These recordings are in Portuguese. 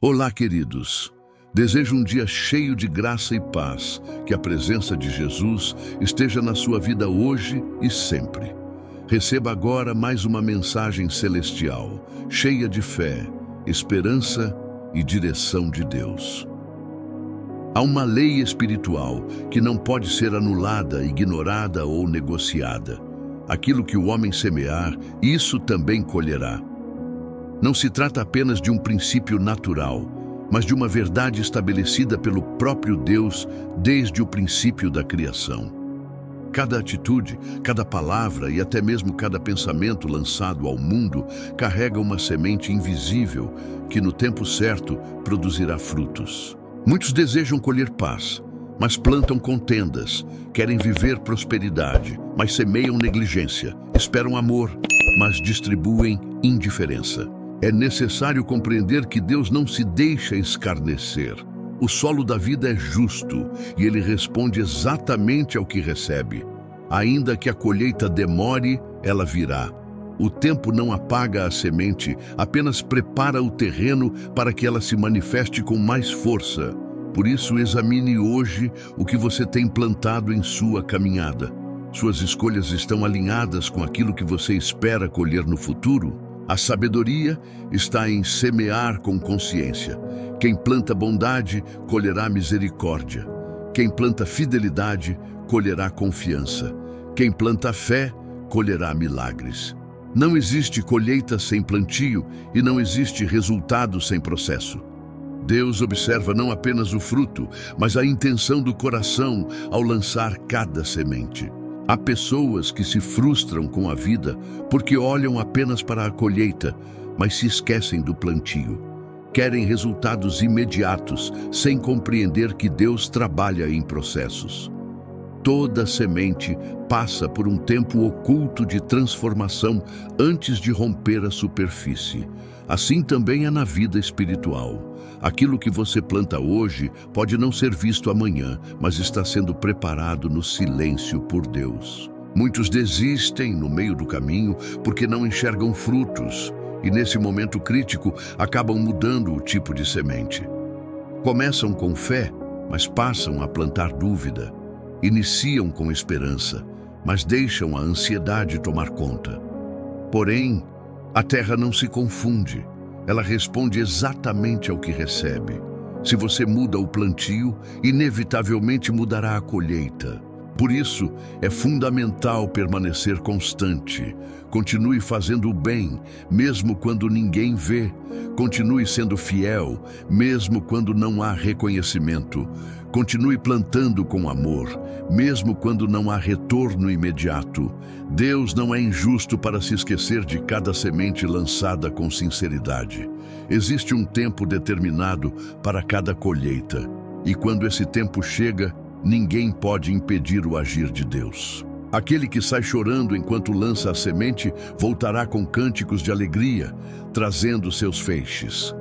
Olá, queridos. Desejo um dia cheio de graça e paz, que a presença de Jesus esteja na sua vida hoje e sempre. Receba agora mais uma mensagem celestial, cheia de fé, esperança e direção de Deus. Há uma lei espiritual que não pode ser anulada, ignorada ou negociada. Aquilo que o homem semear, isso também colherá. Não se trata apenas de um princípio natural, mas de uma verdade estabelecida pelo próprio Deus desde o princípio da criação. Cada atitude, cada palavra e até mesmo cada pensamento lançado ao mundo carrega uma semente invisível que, no tempo certo, produzirá frutos. Muitos desejam colher paz, mas plantam contendas, querem viver prosperidade, mas semeiam negligência, esperam amor, mas distribuem indiferença. É necessário compreender que Deus não se deixa escarnecer. O solo da vida é justo e ele responde exatamente ao que recebe. Ainda que a colheita demore, ela virá. O tempo não apaga a semente, apenas prepara o terreno para que ela se manifeste com mais força. Por isso, examine hoje o que você tem plantado em sua caminhada. Suas escolhas estão alinhadas com aquilo que você espera colher no futuro? A sabedoria está em semear com consciência. Quem planta bondade, colherá misericórdia. Quem planta fidelidade, colherá confiança. Quem planta fé, colherá milagres. Não existe colheita sem plantio e não existe resultado sem processo. Deus observa não apenas o fruto, mas a intenção do coração ao lançar cada semente. Há pessoas que se frustram com a vida porque olham apenas para a colheita, mas se esquecem do plantio. Querem resultados imediatos, sem compreender que Deus trabalha em processos. Toda semente passa por um tempo oculto de transformação antes de romper a superfície. Assim também é na vida espiritual. Aquilo que você planta hoje pode não ser visto amanhã, mas está sendo preparado no silêncio por Deus. Muitos desistem no meio do caminho porque não enxergam frutos e, nesse momento crítico, acabam mudando o tipo de semente. Começam com fé, mas passam a plantar dúvida. Iniciam com esperança, mas deixam a ansiedade tomar conta. Porém, a terra não se confunde. Ela responde exatamente ao que recebe. Se você muda o plantio, inevitavelmente mudará a colheita. Por isso, é fundamental permanecer constante. Continue fazendo o bem, mesmo quando ninguém vê. Continue sendo fiel, mesmo quando não há reconhecimento. Continue plantando com amor, mesmo quando não há retorno imediato. Deus não é injusto para se esquecer de cada semente lançada com sinceridade. Existe um tempo determinado para cada colheita, e quando esse tempo chega, ninguém pode impedir o agir de Deus. Aquele que sai chorando enquanto lança a semente voltará com cânticos de alegria, trazendo seus feixes.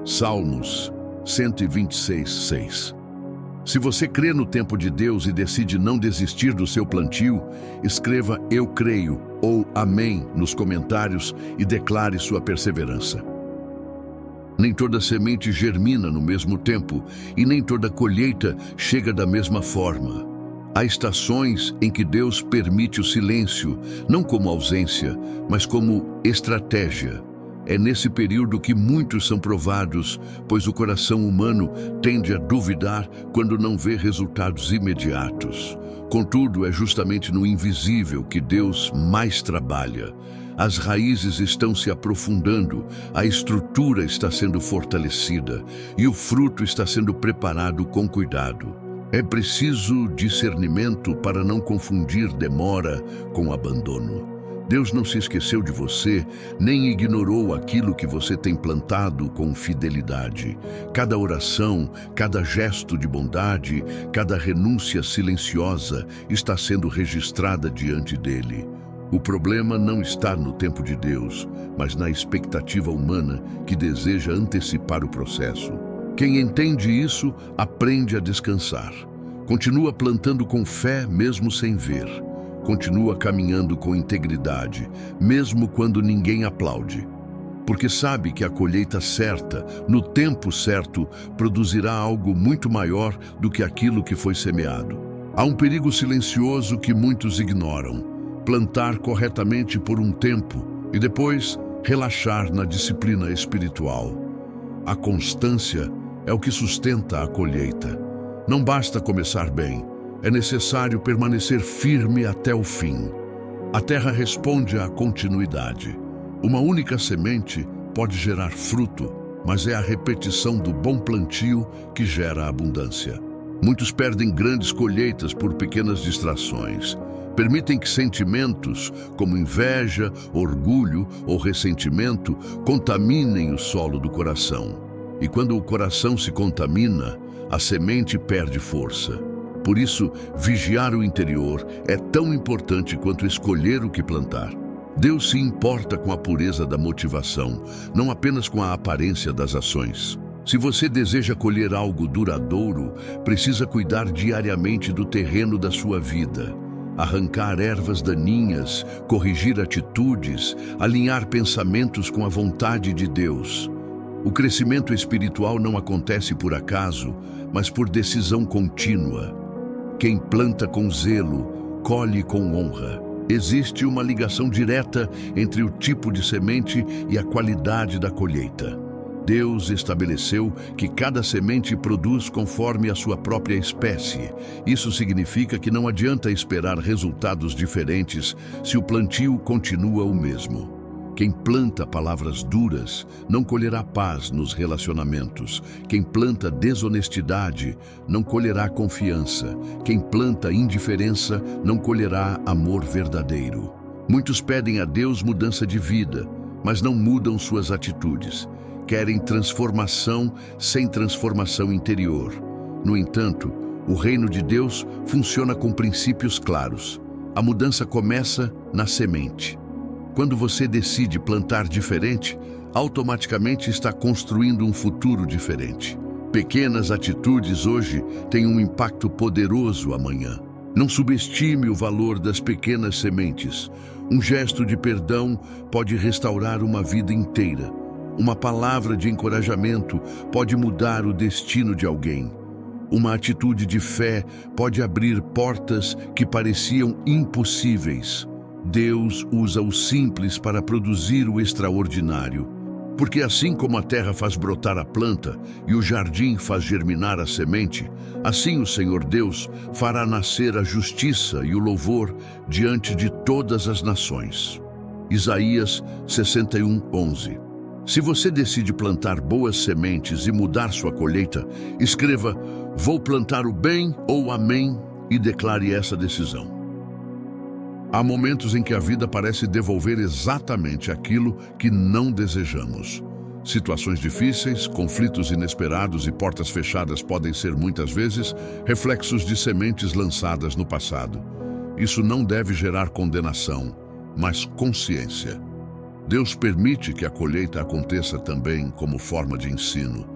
Salmos 126:6. Se você crê no tempo de Deus e decide não desistir do seu plantio, escreva "Eu creio" ou "Amém" nos comentários e declare sua perseverança. Nem toda semente germina no mesmo tempo e nem toda colheita chega da mesma forma. Há estações em que Deus permite o silêncio, não como ausência, mas como estratégia. É nesse período que muitos são provados, pois o coração humano tende a duvidar quando não vê resultados imediatos. Contudo, é justamente no invisível que Deus mais trabalha. As raízes estão se aprofundando, a estrutura está sendo fortalecida e o fruto está sendo preparado com cuidado. É preciso discernimento para não confundir demora com abandono. Deus não se esqueceu de você, nem ignorou aquilo que você tem plantado com fidelidade. Cada oração, cada gesto de bondade, cada renúncia silenciosa está sendo registrada diante dele. O problema não está no tempo de Deus, mas na expectativa humana que deseja antecipar o processo. Quem entende isso, aprende a descansar. Continua plantando com fé mesmo sem ver. Continua caminhando com integridade, mesmo quando ninguém aplaude. porque sabe que a colheita certa, no tempo certo, produzirá algo muito maior do que aquilo que foi semeado. Há um perigo silencioso que muitos ignoram: plantar corretamente por um tempo e depois relaxar na disciplina espiritual. A constância é o que sustenta a colheita. Não basta começar bem, é necessário permanecer firme até o fim. A terra responde à continuidade. Uma única semente pode gerar fruto, mas é a repetição do bom plantio que gera abundância. Muitos perdem grandes colheitas por pequenas distrações. Permitem que sentimentos como inveja, orgulho ou ressentimento contaminem o solo do coração. E quando o coração se contamina, a semente perde força. Por isso, vigiar o interior é tão importante quanto escolher o que plantar. Deus se importa com a pureza da motivação, não apenas com a aparência das ações. Se você deseja colher algo duradouro, precisa cuidar diariamente do terreno da sua vida. Arrancar ervas daninhas, corrigir atitudes, alinhar pensamentos com a vontade de Deus. O crescimento espiritual não acontece por acaso, mas por decisão contínua. Quem planta com zelo, colhe com honra. Existe uma ligação direta entre o tipo de semente e a qualidade da colheita. Deus estabeleceu que cada semente produz conforme a sua própria espécie. Isso significa que não adianta esperar resultados diferentes se o plantio continua o mesmo. Quem planta palavras duras não colherá paz nos relacionamentos. Quem planta desonestidade não colherá confiança. Quem planta indiferença não colherá amor verdadeiro. Muitos pedem a Deus mudança de vida, mas não mudam suas atitudes. Querem transformação sem transformação interior. No entanto, o reino de Deus funciona com princípios claros. A mudança começa na semente. Quando você decide plantar diferente, automaticamente está construindo um futuro diferente. Pequenas atitudes hoje têm um impacto poderoso amanhã. Não subestime o valor das pequenas sementes. Um gesto de perdão pode restaurar uma vida inteira. Uma palavra de encorajamento pode mudar o destino de alguém. Uma atitude de fé pode abrir portas que pareciam impossíveis. Deus usa o simples para produzir o extraordinário. Porque assim como a terra faz brotar a planta e o jardim faz germinar a semente, assim o Senhor Deus fará nascer a justiça e o louvor diante de todas as nações. Isaías 61:11. Se você decide plantar boas sementes e mudar sua colheita, escreva: "Vou plantar o bem" ou "Amém" e declare essa decisão. Há momentos em que a vida parece devolver exatamente aquilo que não desejamos. Situações difíceis, conflitos inesperados e portas fechadas podem ser muitas vezes reflexos de sementes lançadas no passado. Isso não deve gerar condenação, mas consciência. Deus permite que a colheita aconteça também como forma de ensino,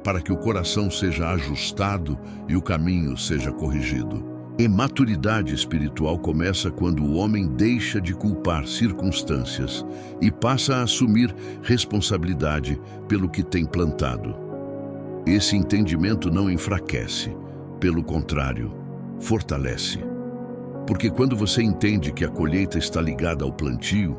para que o coração seja ajustado e o caminho seja corrigido. E maturidade espiritual começa quando o homem deixa de culpar circunstâncias e passa a assumir responsabilidade pelo que tem plantado. Esse entendimento não enfraquece, pelo contrário, fortalece. Porque quando você entende que a colheita está ligada ao plantio,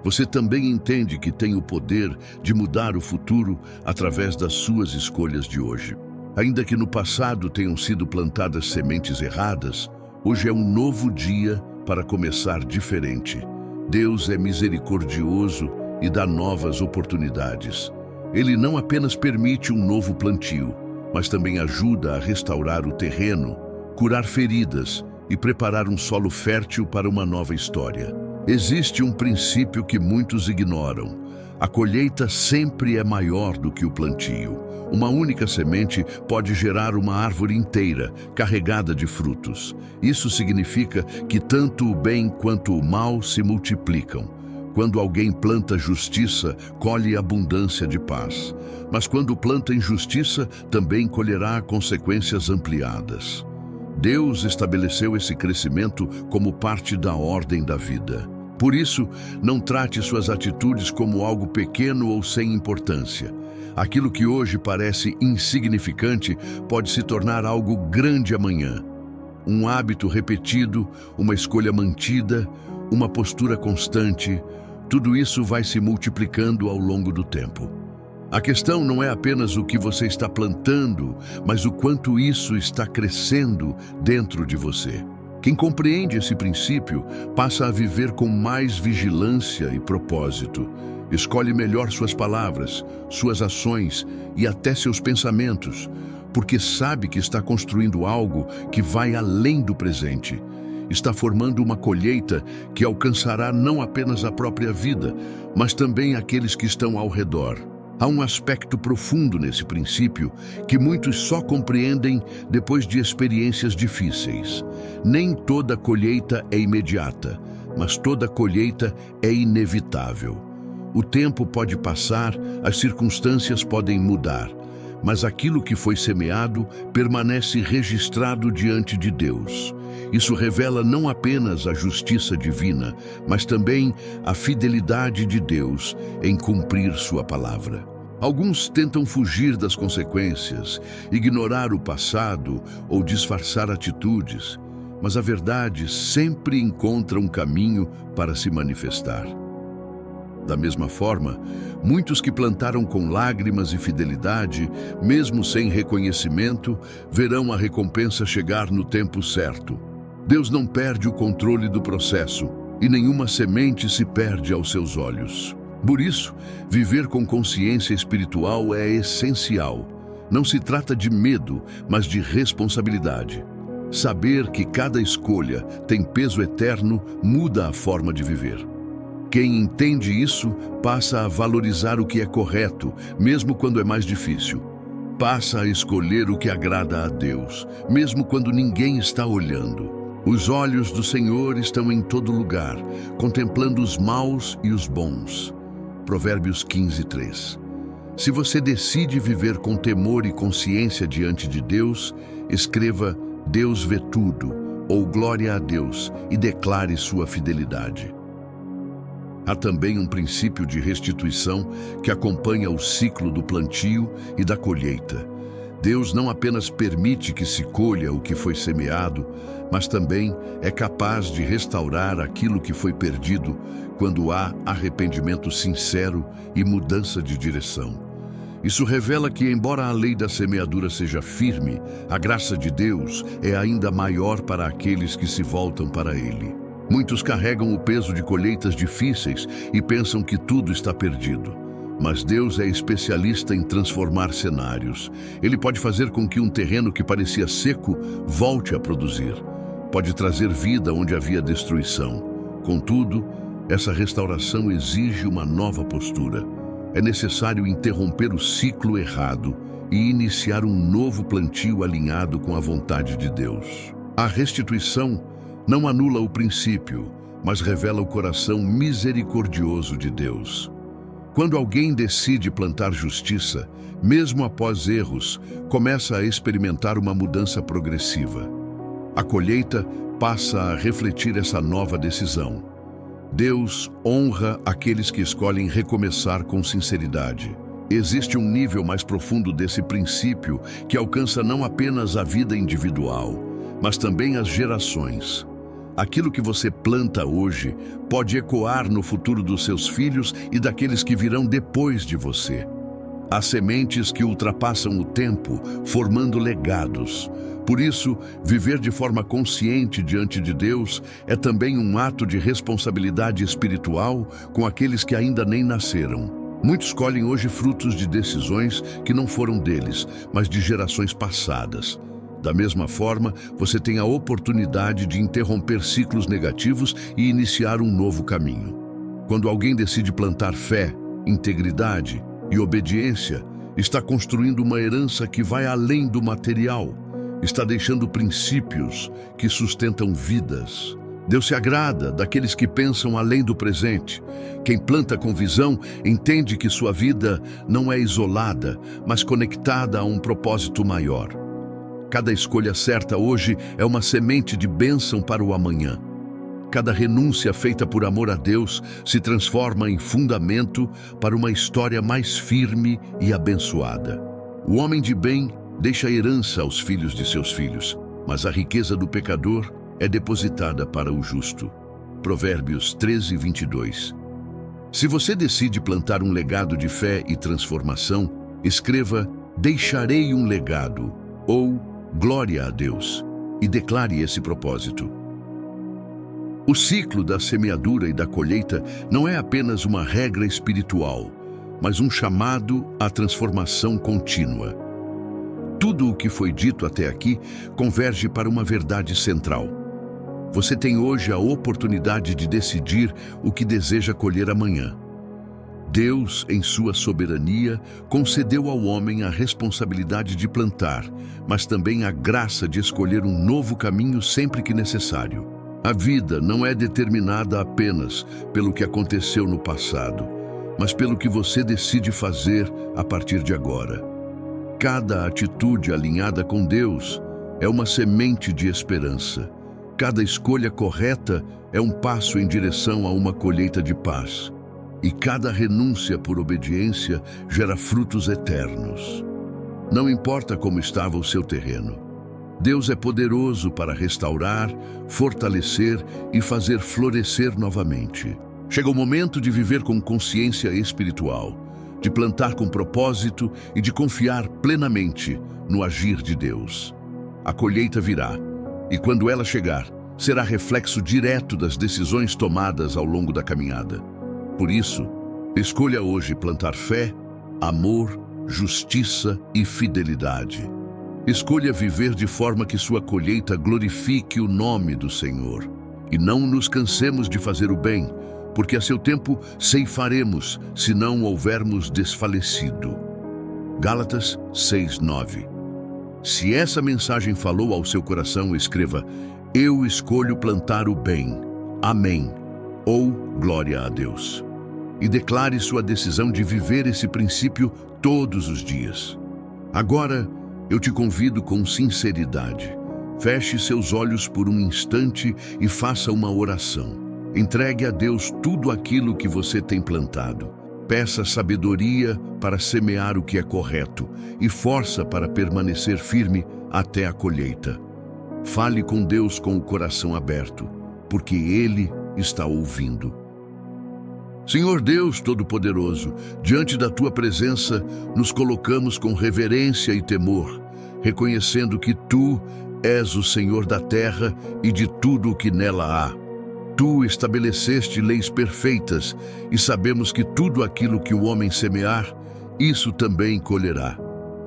você também entende que tem o poder de mudar o futuro através das suas escolhas de hoje. Ainda que no passado tenham sido plantadas sementes erradas, hoje é um novo dia para começar diferente. Deus é misericordioso e dá novas oportunidades. Ele não apenas permite um novo plantio, mas também ajuda a restaurar o terreno, curar feridas e preparar um solo fértil para uma nova história. Existe um princípio que muitos ignoram. A colheita sempre é maior do que o plantio. Uma única semente pode gerar uma árvore inteira, carregada de frutos. Isso significa que tanto o bem quanto o mal se multiplicam. Quando alguém planta justiça, colhe abundância de paz. Mas quando planta injustiça, também colherá consequências ampliadas. Deus estabeleceu esse crescimento como parte da ordem da vida. Por isso, não trate suas atitudes como algo pequeno ou sem importância. Aquilo que hoje parece insignificante pode se tornar algo grande amanhã. Um hábito repetido, uma escolha mantida, uma postura constante, tudo isso vai se multiplicando ao longo do tempo. A questão não é apenas o que você está plantando, mas o quanto isso está crescendo dentro de você. Quem compreende esse princípio passa a viver com mais vigilância e propósito. Escolhe melhor suas palavras, suas ações e até seus pensamentos, porque sabe que está construindo algo que vai além do presente. Está formando uma colheita que alcançará não apenas a própria vida, mas também aqueles que estão ao redor. Há um aspecto profundo nesse princípio que muitos só compreendem depois de experiências difíceis. Nem toda colheita é imediata, mas toda colheita é inevitável. O tempo pode passar, as circunstâncias podem mudar, mas aquilo que foi semeado permanece registrado diante de Deus. Isso revela não apenas a justiça divina, mas também a fidelidade de Deus em cumprir sua palavra. Alguns tentam fugir das consequências, ignorar o passado ou disfarçar atitudes, mas a verdade sempre encontra um caminho para se manifestar. Da mesma forma, muitos que plantaram com lágrimas e fidelidade, mesmo sem reconhecimento, verão a recompensa chegar no tempo certo. Deus não perde o controle do processo e nenhuma semente se perde aos seus olhos. Por isso, viver com consciência espiritual é essencial. Não se trata de medo, mas de responsabilidade. Saber que cada escolha tem peso eterno muda a forma de viver. Quem entende isso passa a valorizar o que é correto, mesmo quando é mais difícil. Passa a escolher o que agrada a Deus, mesmo quando ninguém está olhando. Os olhos do Senhor estão em todo lugar, contemplando os maus e os bons. Provérbios 15:3. Se você decide viver com temor e consciência diante de Deus, escreva "Deus vê tudo" ou "Glória a Deus" e declare sua fidelidade. Há também um princípio de restituição que acompanha o ciclo do plantio e da colheita. Deus não apenas permite que se colha o que foi semeado, mas também é capaz de restaurar aquilo que foi perdido quando há arrependimento sincero e mudança de direção. Isso revela que, embora a lei da semeadura seja firme, a graça de Deus é ainda maior para aqueles que se voltam para Ele. Muitos carregam o peso de colheitas difíceis e pensam que tudo está perdido. Mas Deus é especialista em transformar cenários. Ele pode fazer com que um terreno que parecia seco volte a produzir. Pode trazer vida onde havia destruição. Contudo, essa restauração exige uma nova postura. É necessário interromper o ciclo errado e iniciar um novo plantio alinhado com a vontade de Deus. A restituição não anula o princípio, mas revela o coração misericordioso de Deus. Quando alguém decide plantar justiça, mesmo após erros, começa a experimentar uma mudança progressiva. A colheita passa a refletir essa nova decisão. Deus honra aqueles que escolhem recomeçar com sinceridade. Existe um nível mais profundo desse princípio que alcança não apenas a vida individual, mas também as gerações. Aquilo que você planta hoje pode ecoar no futuro dos seus filhos e daqueles que virão depois de você. Há sementes que ultrapassam o tempo, formando legados. Por isso, viver de forma consciente diante de Deus é também um ato de responsabilidade espiritual com aqueles que ainda nem nasceram. Muitos colhem hoje frutos de decisões que não foram deles, mas de gerações passadas. Da mesma forma, você tem a oportunidade de interromper ciclos negativos e iniciar um novo caminho. Quando alguém decide plantar fé, integridade e obediência, está construindo uma herança que vai além do material. Está deixando princípios que sustentam vidas. Deus se agrada daqueles que pensam além do presente. Quem planta com visão entende que sua vida não é isolada, mas conectada a um propósito maior. Cada escolha certa hoje é uma semente de bênção para o amanhã. Cada renúncia feita por amor a Deus se transforma em fundamento para uma história mais firme e abençoada. O homem de bem deixa herança aos filhos de seus filhos, mas a riqueza do pecador é depositada para o justo. Provérbios 13, 22. Se você decide plantar um legado de fé e transformação, escreva "Deixarei um legado" ou "Glória a Deus" e declare esse propósito. O ciclo da semeadura e da colheita não é apenas uma regra espiritual, mas um chamado à transformação contínua. Tudo o que foi dito até aqui converge para uma verdade central. Você tem hoje a oportunidade de decidir o que deseja colher amanhã. Deus, em sua soberania, concedeu ao homem a responsabilidade de plantar, mas também a graça de escolher um novo caminho sempre que necessário. A vida não é determinada apenas pelo que aconteceu no passado, mas pelo que você decide fazer a partir de agora. Cada atitude alinhada com Deus é uma semente de esperança. Cada escolha correta é um passo em direção a uma colheita de paz. E cada renúncia por obediência gera frutos eternos. Não importa como estava o seu terreno. Deus é poderoso para restaurar, fortalecer e fazer florescer novamente. Chega o momento de viver com consciência espiritual, de plantar com propósito e de confiar plenamente no agir de Deus. A colheita virá, e quando ela chegar, será reflexo direto das decisões tomadas ao longo da caminhada. Por isso, escolha hoje plantar fé, amor, justiça e fidelidade. Escolha viver de forma que sua colheita glorifique o nome do Senhor. E não nos cansemos de fazer o bem, porque a seu tempo ceifaremos, se não houvermos desfalecido. Gálatas 6:9. Se essa mensagem falou ao seu coração, escreva: "Eu escolho plantar o bem. Amém." Ou "Glória a Deus." E declare sua decisão de viver esse princípio todos os dias. Agora, eu te convido com sinceridade. Feche seus olhos por um instante e faça uma oração. Entregue a Deus tudo aquilo que você tem plantado. Peça sabedoria para semear o que é correto e força para permanecer firme até a colheita. Fale com Deus com o coração aberto, porque Ele está ouvindo. Senhor Deus Todo-Poderoso, diante da Tua presença, nos colocamos com reverência e temor, reconhecendo que Tu és o Senhor da terra e de tudo o que nela há. Tu estabeleceste leis perfeitas e sabemos que tudo aquilo que o homem semear, isso também colherá.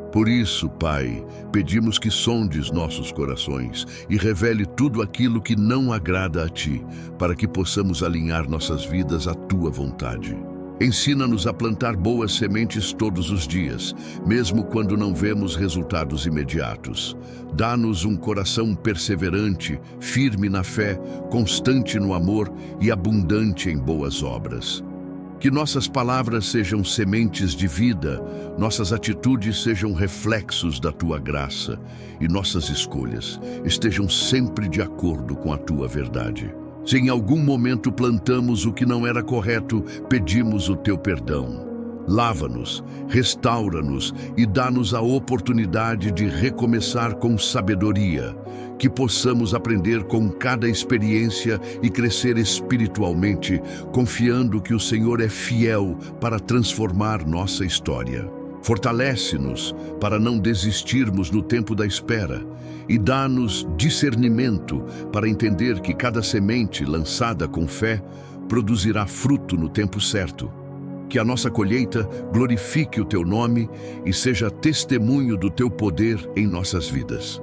Por isso, Pai, pedimos que sondes nossos corações e revele tudo aquilo que não agrada a Ti, para que possamos alinhar nossas vidas à Tua vontade. Ensina-nos a plantar boas sementes todos os dias, mesmo quando não vemos resultados imediatos. Dá-nos um coração perseverante, firme na fé, constante no amor e abundante em boas obras. Que nossas palavras sejam sementes de vida, nossas atitudes sejam reflexos da Tua graça e nossas escolhas estejam sempre de acordo com a Tua verdade. Se em algum momento plantamos o que não era correto, pedimos o Teu perdão. Lava-nos, restaura-nos e dá-nos a oportunidade de recomeçar com sabedoria, que possamos aprender com cada experiência e crescer espiritualmente, confiando que o Senhor é fiel para transformar nossa história. Fortalece-nos para não desistirmos no tempo da espera e dá-nos discernimento para entender que cada semente lançada com fé produzirá fruto no tempo certo. Que a nossa colheita glorifique o Teu nome e seja testemunho do Teu poder em nossas vidas.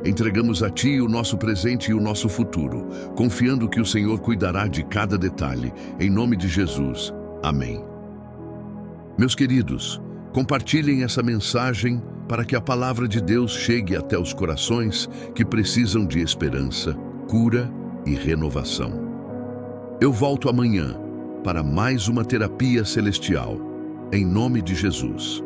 Entregamos a Ti o nosso presente e o nosso futuro, confiando que o Senhor cuidará de cada detalhe. Em nome de Jesus. Amém. Meus queridos, compartilhem essa mensagem para que a palavra de Deus chegue até os corações que precisam de esperança, cura e renovação. Eu volto amanhã para mais uma terapia celestial. Em nome de Jesus.